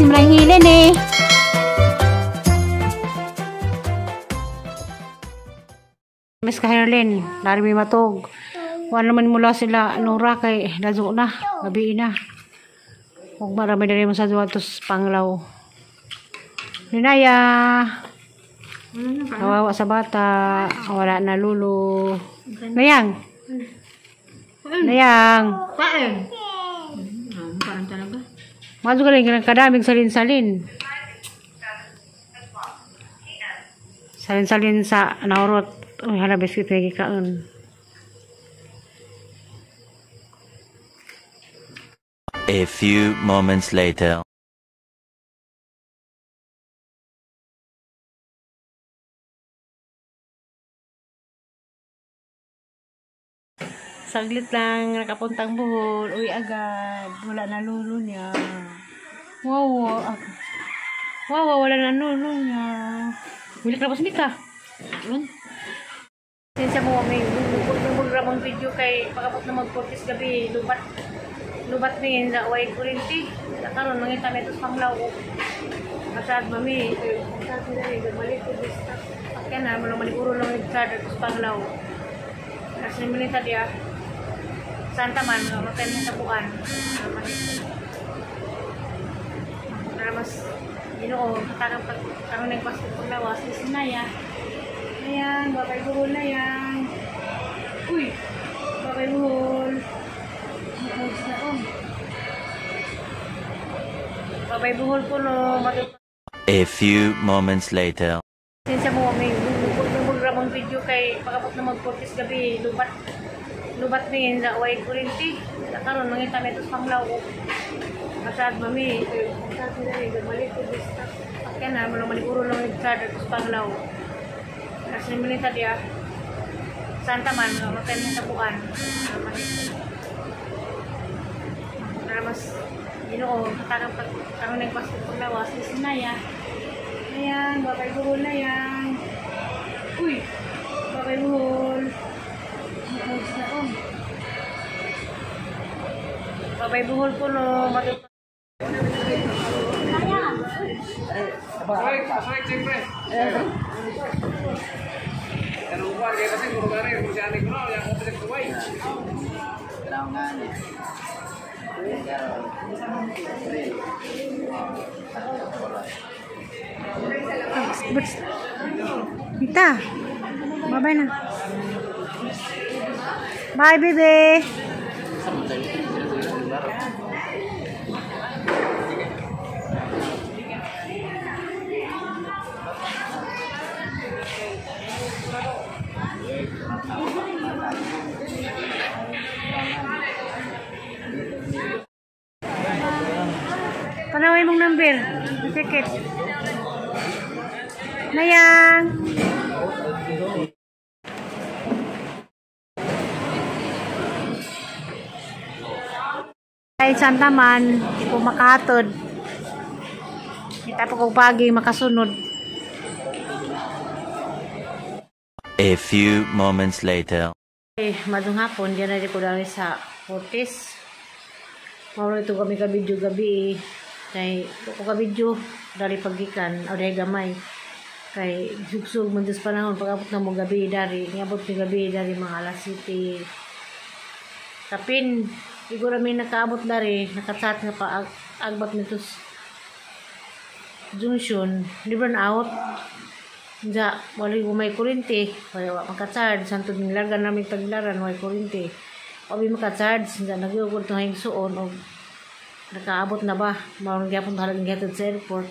si Manang Helen eh. Miss Kaherlin, dari may matog. Wala naman mula sila Nora kay lazo na, gabi na. Huwag marami na rin mo sa duwatos panglaw. Ninaya. Kawawa sa bata. Wala na lulo. Nayang. Nayang. Paen. Parang talaga. Maso ka rin kadaming salin-salin. Salin-salin sa naurot. Uy, hala biskuit lagi kaon. A few moments later. Saglit lang, nakapuntang buhol. Uy, agad. Wala na lulo niya. Wow. Wow, wala na lulo niya. Wilik na pas ka. Sinsya mo kami. Nagramang video kay pagkapot na mag-40s gabi. Lubat ngayon sa Uway Kurinti. Karoon, mangita may tos panglaw ko. Kasad mami. Kasad sila rin. Gabalik ko. Pakyan na. Malang maliguro lang yung kasad at tos panglaw. Kasi minita dia. Santa man. Matay mo sa bukan. Para mas ginoo. Katangang pagkaroon ng pasok panglawas. Sinaya. Ayan. Babay buhol na yan. Uy. Babay buhol. Babay buhol po no. A few moments later. Sinsya mo kami. Nagramang video kay pagkapot na mag-40s gabi. Lubat ngayon sa Uway Kurinti. Karoon, mangita may tos panglaw ko. Kasad mami. Kasad sila rin. Gabalik ko. Pakyan na. Malang maliguro lang yung kasad at tos panglaw. Kasi minita dia. Santa man. Matay mo sa bukan. Para mas ginoo. Katangang pagkaroon ng pasok panglawas. Sinaya. Ayan. Babay buhol na yan. Uy. Babay buhol. Babay buhol po no. Pasok siyempre. Tanong ko kaya kasi kung gano'n yung siya ko na, yung kapatid ko ay. Mita. Bye-bye na. Bye, baby. Tanawin mong number. Ticket. Nayang. Kahit saan naman, kung makatod, kita po kung pagi makasunod. A few moments later. Madung hapon, diyan na rin ko dali sa Fortis. Maulo ito kami ka-video gabi. Kay ko ka-video, dali pagikan, o dahil gamay. Kay sugsug man sa panahon, pag-abot na mo gabi, dari. Ngabot ni gabi, dari mga alas 7. Kapin, siguro may nakaabot dari, nakasat nga pa agbat nito junction, di burn out. Diya, wala yung may kurinti, wala makacharge, santo nilagan namin paglaran, wala kurinti. Wala makacharge, diya, nag-iugod ito ngayong suon, o nakaabot na ba, marunong gyapon talagang gatid sa airport.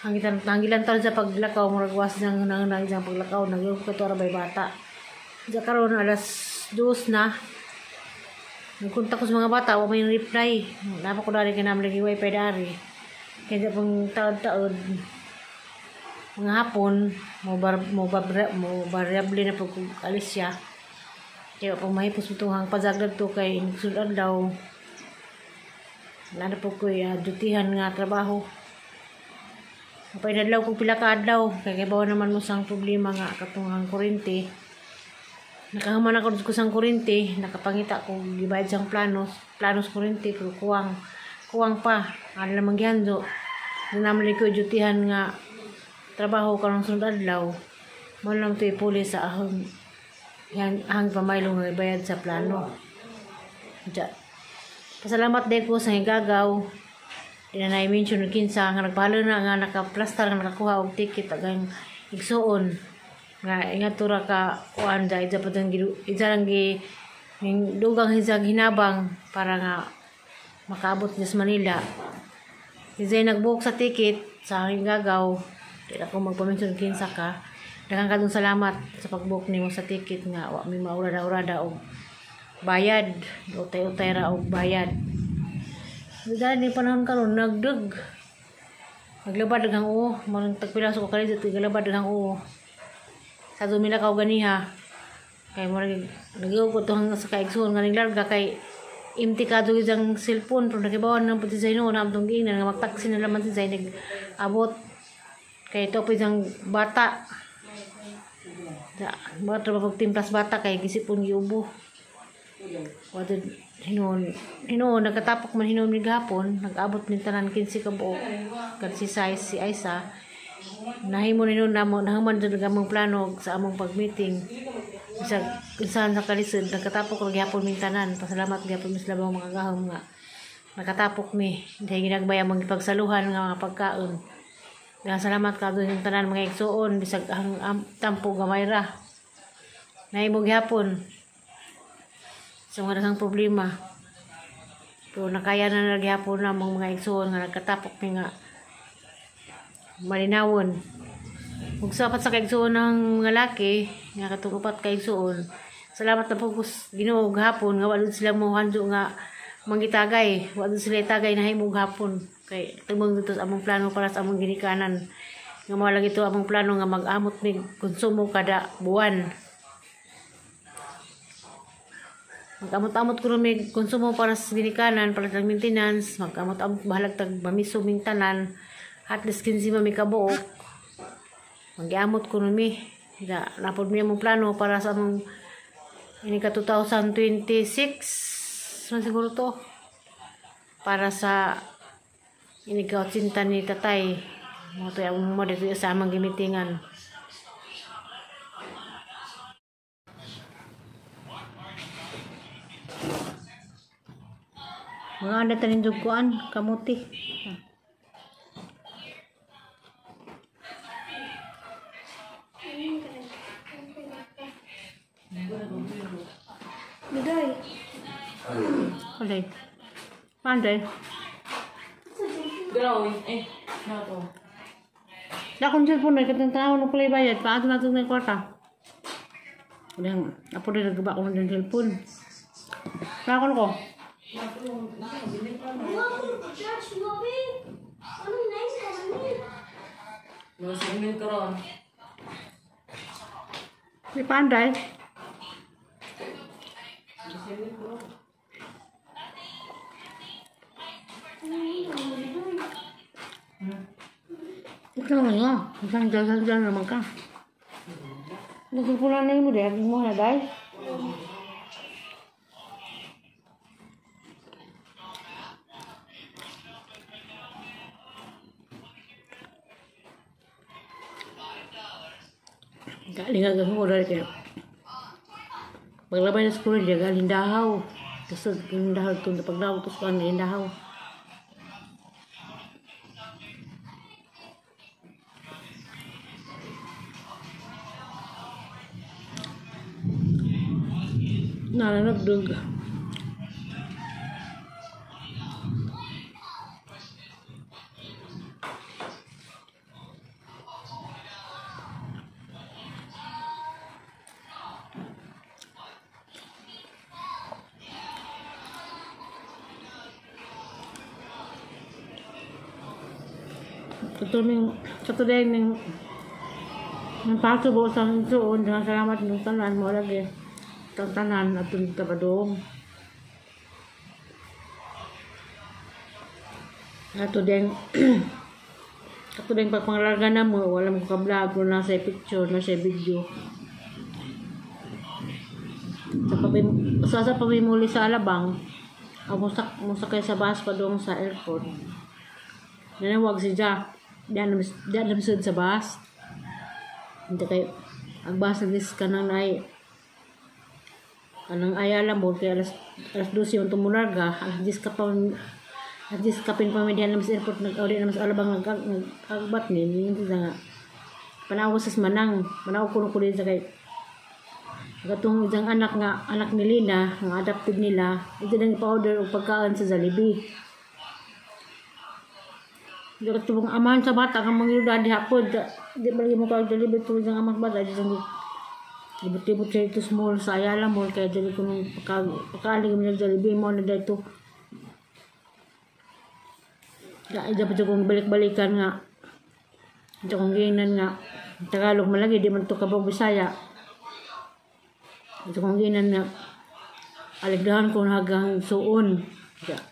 Hanggilan taon sa paglakaw, maragwas ng isang paglakaw, nag-iugod ka ito arabay bata. Diya karoon, alas 2 na, nagkunta ko sa mga bata, wala may reply. Dapat ko dari kinam lagi wifi dari. Kaya pang taon-taon, mga hapon, mo variable na pag alis siya. Kaya pang mahipos itong pazagdag to kay nagsudan daw. Wala na po ko dutihan nga trabaho. Kapag inadlaw kong pila ka adlaw, kaya bawa naman mo sang problema nga katungang kurente. Nakahaman ako ko sang kurente, nakapangita ko gibayad sang planos kurente, kukuwang kuwang pa. Ano naman gihanjo. Doon naman ko dutihan nga trabaho karong sunod adlaw. Mo lang to pulis sa ahong hang pamaylo nga bayad sa plano. Ja. Pasalamat din ko sa higagaw. Di na i-mention kinsa nga nagpahalo na nga naka-plaster nga nakakuha og ticket agang igsuon. Nga ingat tura ka kuan dai dapat ang lang gi dugang hisag hinabang para nga makaabot sa Manila. Isay nagbook sa ticket sa higagaw. Di ako magpa-mention kinsa ka. Daghang kadong salamat sa pag-book nimo sa ticket nga wa mi maurada-urada og bayad, utay-utay ra og bayad. Dahil ni panahon karon nagdug. Naglabad daghang uo, marang tagpilaso ko kali dito naglabad daghang uo. Sa dumila ka og ganiha. Kay marang nagiw ko to hang sa kaigsoon nga larga kay imti ka dugay ang cellphone pero nakibawan ng pati sa ino na amtong giingnan nga magtaksi na laman si Zay nag-abot kay ito pa isang bata mga trabaho pagtimplas bata kay gisipon giubo wadid hinoon nagkatapok man hinoon ni gahapon nag-abot min tanan 15 ka buok kad si Aisa nahimo ni noon namo nahuman jud gamong plano sa among pag-meeting sa insan sa kalisod nagkatapok og gihapon min tanan pasalamat gyapon mis labang mga gahom nga nakatapok mi dahil ginagbaya mga pagsaluhan nga mga pagkaon nga salamat kadto yung tanan mga igsuon bisag ang tampo gamay ra nahimo gihapon sa mga daghang problema pero nakaya na gihapon na mga igsuon nga nagkatapok mi nga malinawon. Kung sapat sa kaigsuon ng mga laki, nga katugupat kaigsuon, salamat na po Ginoo gahapon nga wala sila mo handyo nga manggitagay, wala sila itagay na himog hapon. Kay tumong dito sa among plano para sa among ginikanan. Nga mo lang ito among plano nga mag-amot ni konsumo kada buwan. Mag-amot-amot ko may konsumo para sa ginikanan, para sa maintenance, mag-amot-amot bahalag tag mamiso ming tanan. At least 15 mami kabuok. Mag-iamot ko numi. Napod niya mong plano para sa mong ini ka 2026. Man siguro to. Para sa ini ka 80 ni tatay. Mo to yung mo dito sa amang gimitingan. Mga anda tanin duguan kamuti. Biday. Alay. Panday. Grawin. Nato. Dakon cellphone na katong tao no play bayad paano natong ng kwarta. Udah apo rin nagba ko ng cellphone. Nakon ko. No segment karon. Di panday. Ito nga, isang dyan naman ka. Nagpupulan na mo dahil mo na dahil. Galing agad mo dahil kayo. Paglabay na sekolah dia galing dahaw. Terus dahaw tu pagdaw terus kan dahaw. Nagdug. Katuloy ng paso po sa suon. Salamat ng tanan mo lagi. Tanan at yung tapadong. Katuloy pagpangalaga na mo. Wala mo ka-vlog o nasa picture, nasa video. Sa pamimuli sa alabang. Musakay sa bus pa doon sa airport. Nanawag si Jack. Diyan namisod sa bus. Hindi kayo. Ang bus na dis ka nang ay. Kanang ayala mo. Kaya alas 12 yung tumularga. Alas 10 ka pa. Alas 10 ka pin pamedihan naman sa airport. Nag-auli naman sa alabang nagkagbat ni. Hindi nga. Panawas sa manang. Manawag ko din sa kay. Katong isang anak ni Lina, ang adopted nila, ito nang ipa-order o pagkaan sa Jollibee. Hindi ka tubong amahan sa bata, ang mga yun di hapod. Di ba mo ka Jollibee tuloy ng amahan sa bata, di sang libot-libot siya ito small sa Ayala Mall, kaya dali ko nung pagkaaling mo ng Jollibee mo na dito. Dapat siya kong balik-balikan nga. Ito kong ginan nga. Tagalog malagi, di man ito kabog Bisaya. Ito kong ginan na aligdahan ko hanggang suon.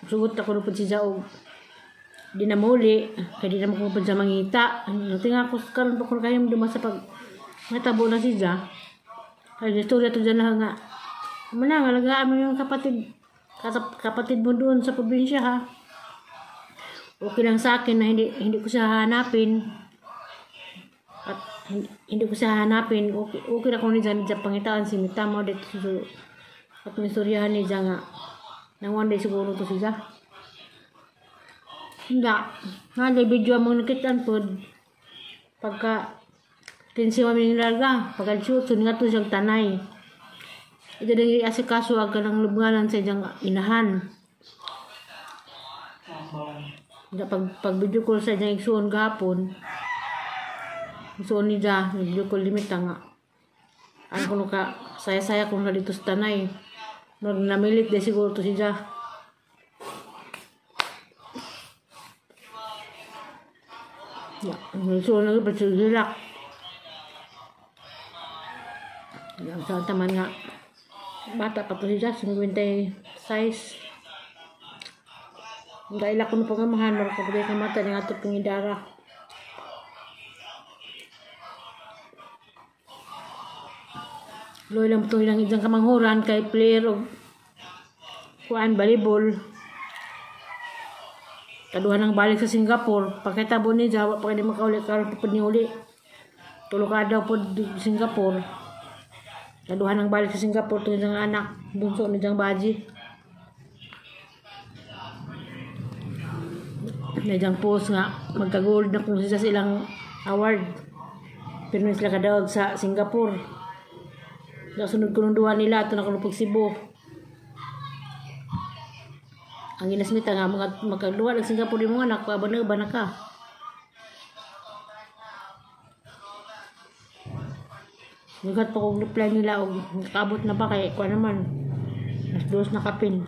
Sugot ako nung si Jaog. Di na muli. Kaya di na makupad sa mangita. Natinga ko karon pa kung kayong dumas sa pag matabo na si Ja. Kaya istorya to dyan na nga. Manang, alagaan mo yung kapatid mo doon sa probinsya ha. Okay lang sa akin na hindi ko siya hanapin. At hindi ko siya hanapin. Okay na kung niya pangitaan si Mita mo dito at mistoryahan niya nga nang one day siguro to siya. Hindi. Nga video mo nakitaan po pagka 15 kami nilarga. Pagka shoot, nga to siyang tanay. Ito na yung asikaso agad ng lubnganan sa iyang inahan. Pag video call sa iyang iksuon gapon, iksuon niya, video call limit nga. Ano ko ka, saya-saya kung na dito sa tanay. Namilit de siguro to siya. Iksuon na ba siya hilak. Sa taman nga, bata pa to siya, 56. Dahil ako na pangamahan, marapagay ka mata ng ato pangidara. Loy lang ito ilang isang kamanghuran kay player o kuhaan volleyball. Kaduhan ng balik sa Singapore. Pagkatabo ni Jawa, pagka di makaulit, karoon pa ni uli. Tulog ka daw po di Singapore. Kaduhan ng balik sa Singapore, ito isang anak, bunso ni Jang Baji. Medang post nga magka-gold na kung sa silang award pero sila kadawag sa Singapore. Sunod ko nung duwa nila ito nakalupag Cebu. Ang inasmita nga magkaluwa ng Singapore yung mga anak ba na ka. Nagat pa kong reply nila o nakabot na ba kaya kuha naman mas dos na kapin.